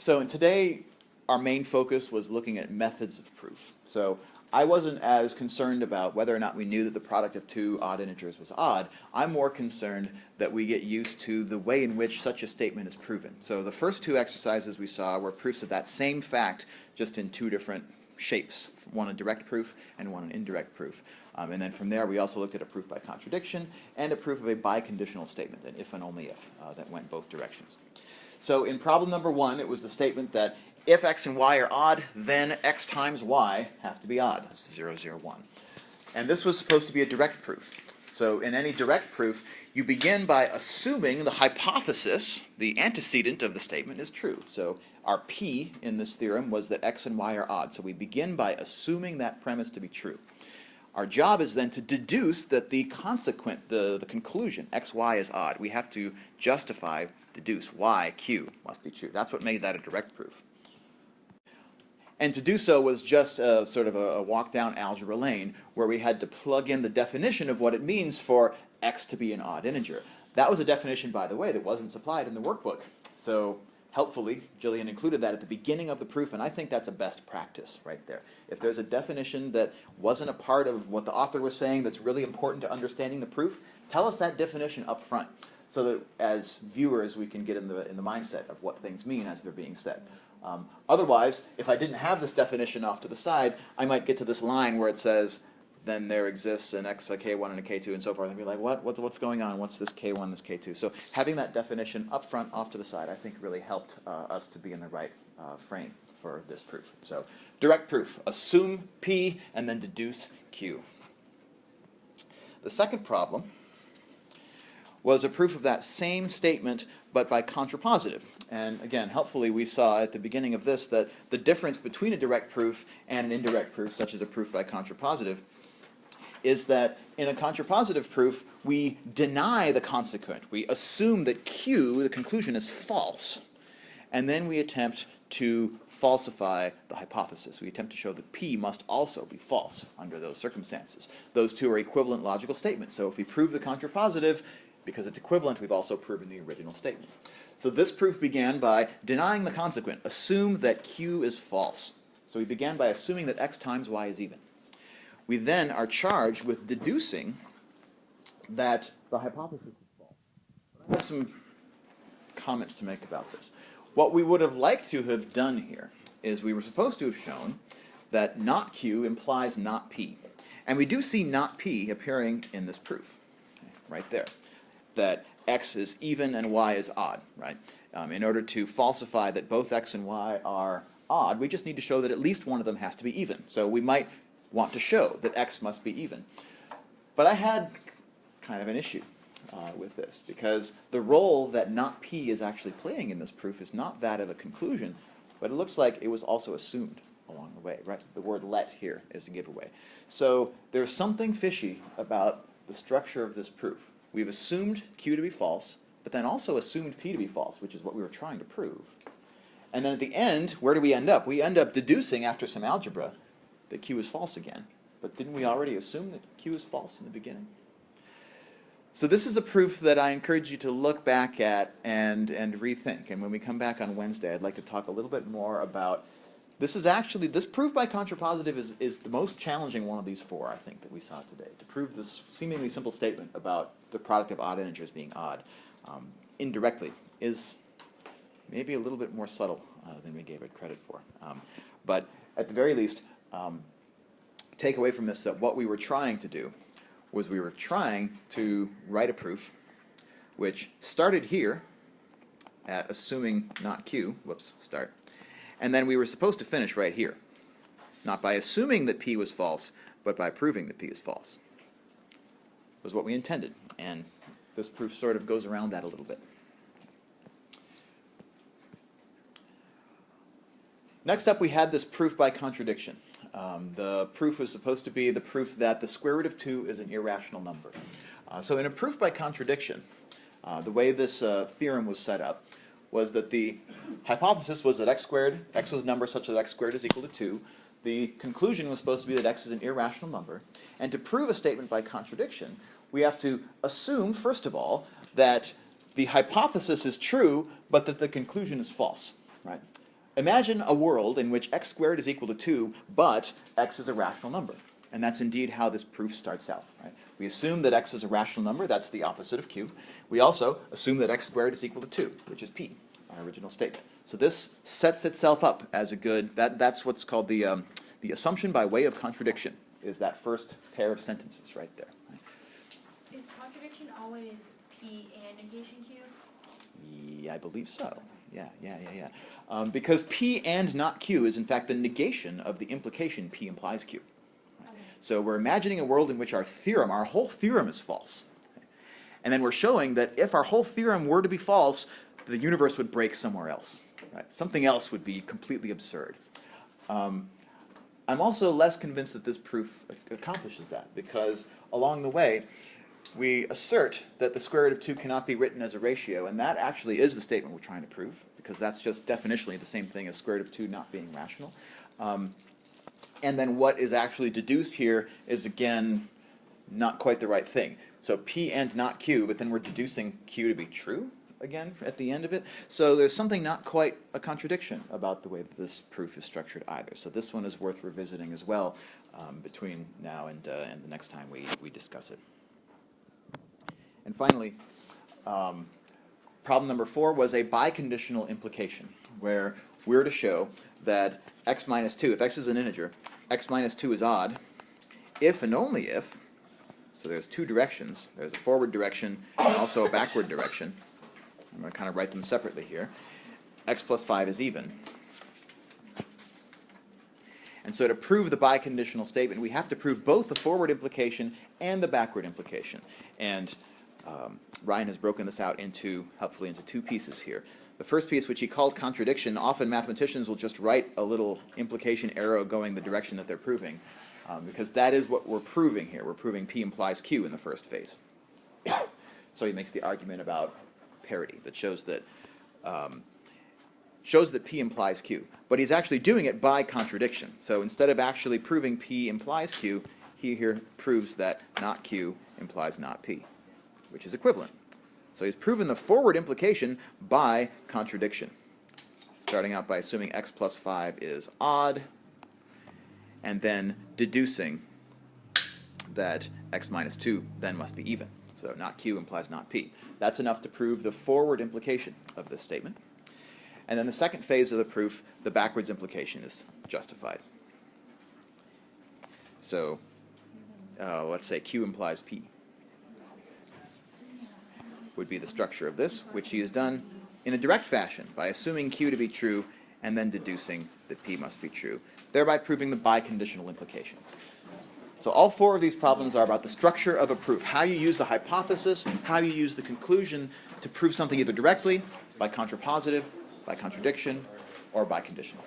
So today, our main focus was looking at methods of proof. So I wasn't as concerned about whether or not we knew that the product of two odd integers was odd. I'm more concerned that we get used to the way in which such a statement is proven. So the first two exercises we saw were proofs of that same fact, just in two different shapes, one a direct proof and one an indirect proof. And then from there, we also looked at a proof by contradiction and a proof of a biconditional statement, an if and only if, that went both directions. So in problem number one, it was the statement that if x and y are odd, then x times y have to be odd. This is 0, 0, 1. And this was supposed to be a direct proof. So in any direct proof, you begin by assuming the hypothesis, the antecedent of the statement, is true. So our P in this theorem was that x and y are odd. So we begin by assuming that premise to be true. Our job is then to deduce that the consequent, the conclusion, x, y is odd. We have to justify, deduce, y, q must be true. That's what made that a direct proof. And to do so was just sort of a walk down algebra lane where we had to plug in the definition of what it means for x to be an odd integer. That was a definition, by the way, that wasn't supplied in the workbook. So helpfully, Jillian included that at the beginning of the proof, and I think that's a best practice right there. If there's a definition that wasn't a part of what the author was saying that's really important to understanding the proof, tell us that definition up front so that as viewers we can get in the mindset of what things mean as they're being said. Otherwise, if I didn't have this definition off to the side, I might get to this line where it says, then there exists an x, a k1, and a k2, and so forth, and be like, what's going on? What's this k1, this k2? So having that definition up front, off to the side, I think really helped us to be in the right frame for this proof. So direct proof, assume P and then deduce Q. The second problem was a proof of that same statement, but by contrapositive. And again, helpfully, we saw at the beginning of this that the difference between a direct proof and an indirect proof, such as a proof by contrapositive, is that in a contrapositive proof, we deny the consequent. We assume that Q, the conclusion, is false. And then we attempt to falsify the hypothesis. We attempt to show that P must also be false under those circumstances. Those two are equivalent logical statements. So if we prove the contrapositive, because it's equivalent, we've also proven the original statement. So this proof began by denying the consequent. Assume that Q is false. So we began by assuming that x times y is even. We then are charged with deducing that the hypothesis is false. I have some comments to make about this. What we would have liked to have done here is we were supposed to have shown that not Q implies not P. And we do see not P appearing in this proof, right there, that x is even and y is odd, right? In order to falsify that both x and y are odd, we just need to show that at least one of them has to be even. So we might want to show that x must be even. But I had kind of an issue with this, because the role that not P is actually playing in this proof is not that of a conclusion, but it looks like it was also assumed along the way, right? The word let here is a giveaway. So there's something fishy about the structure of this proof. We've assumed Q to be false, but then also assumed P to be false, which is what we were trying to prove. And then at the end, where do we end up? We end up deducing, after some algebra, that Q is false again. But didn't we already assume that Q is false in the beginning? So this is a proof that I encourage you to look back at and rethink. And when we come back on Wednesday, I'd like to talk a little bit more about this proof by contrapositive is the most challenging one of these four, I think, that we saw today. To prove this seemingly simple statement about the product of odd integers being odd indirectly is maybe a little bit more subtle than we gave it credit for. But at the very least, take away from this that what we were trying to do was we were trying to write a proof which started here at assuming not Q, and then we were supposed to finish right here, not by assuming that P was false, but by proving that P is false. Was what we intended, and this proof sort of goes around that a little bit. Next up, we had this proof by contradiction. The proof was supposed to be the proof that the square root of 2 is an irrational number. So in a proof by contradiction, the way this theorem was set up was that the hypothesis was that x was a number such that x squared is equal to 2. The conclusion was supposed to be that x is an irrational number. And to prove a statement by contradiction, we have to assume, first of all, that the hypothesis is true, but that the conclusion is false, right? Imagine a world in which x squared is equal to 2, but x is a rational number. And that's indeed how this proof starts out. Right? We assume that x is a rational number. That's the opposite of q. We also assume that x squared is equal to 2, which is p, our original statement. So this sets itself up as a good, that's what's called the assumption by way of contradiction, is that first pair of sentences right there. Right? Is contradiction always P and negation Q? Yeah, I believe so. Yeah. Because P and not Q is in fact the negation of the implication P implies Q. Right? Okay. So we're imagining a world in which our whole theorem is false. And then we're showing that if our whole theorem were to be false, the universe would break somewhere else. Right? Something else would be completely absurd. I'm also less convinced that this proof accomplishes that, because along the way, we assert that the square root of 2 cannot be written as a ratio, and that actually is the statement we're trying to prove, because that's just definitionally the same thing as square root of 2 not being rational. And then what is actually deduced here is, again, not quite the right thing. So P and not Q, but then we're deducing Q to be true, again, at the end of it. So there's something not quite a contradiction about the way that this proof is structured either. So this one is worth revisiting as well between now and the next time we discuss it. And finally, problem number 4 was a biconditional implication, where we're to show that x minus 2, if x is an integer, x minus 2 is odd, if and only if, so there's two directions, there's a forward direction and also a backward direction. I'm going to kind of write them separately here. X plus 5 is even. And so to prove the biconditional statement, we have to prove both the forward implication and the backward implication. And Ryan has broken this out helpfully into two pieces here. The first piece, which he called contradiction, often mathematicians will just write a little implication arrow going the direction that they're proving, because that is what we're proving here. We're proving P implies Q in the first phase. So he makes the argument about parity that shows that P implies Q. But he's actually doing it by contradiction. So instead of actually proving P implies Q, he here proves that not Q implies not P, which is equivalent. So he's proven the forward implication by contradiction, starting out by assuming x plus 5 is odd, and then deducing that x minus 2 then must be even. So not Q implies not P. That's enough to prove the forward implication of this statement. And then the second phase of the proof, the backwards implication, is justified. So let's say Q implies P would be the structure of this, which he has done in a direct fashion by assuming Q to be true and then deducing that P must be true, thereby proving the biconditional implication. So all 4 of these problems are about the structure of a proof, how you use the hypothesis, how you use the conclusion to prove something either directly, by contrapositive, by contradiction, or by conditional.